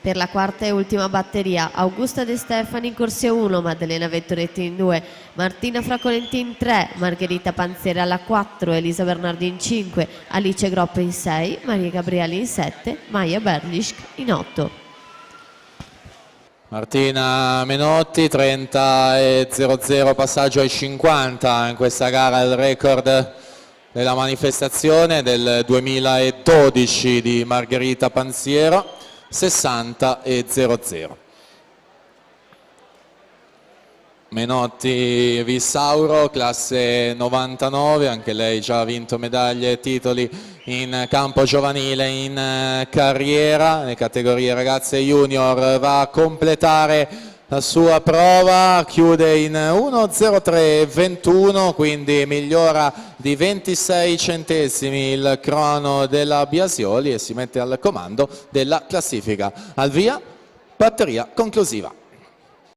Per la quarta e ultima batteria, Augusta De Stefani in corsia 1, Maddalena Vettoretti in 2, Martina Fracolenti in 3, Margherita Panzera alla 4, Elisa Bernardi in 5, Alice Groppe in 6, Maria Gabrieli in 7, Maia Berlisch in 8. Martina Menotti 30,00, passaggio ai 50 in questa gara, il record della manifestazione del 2012 di Margherita Panziero, 60,00. Menotti Vissauro, classe 99, anche lei già ha vinto medaglie e titoli in campo giovanile, in carriera, nelle categorie ragazze e junior, va a completare la sua prova, chiude in 1:03,21, quindi migliora di 26 centesimi il crono della Biasioli e si mette al comando della classifica. Al via, batteria conclusiva.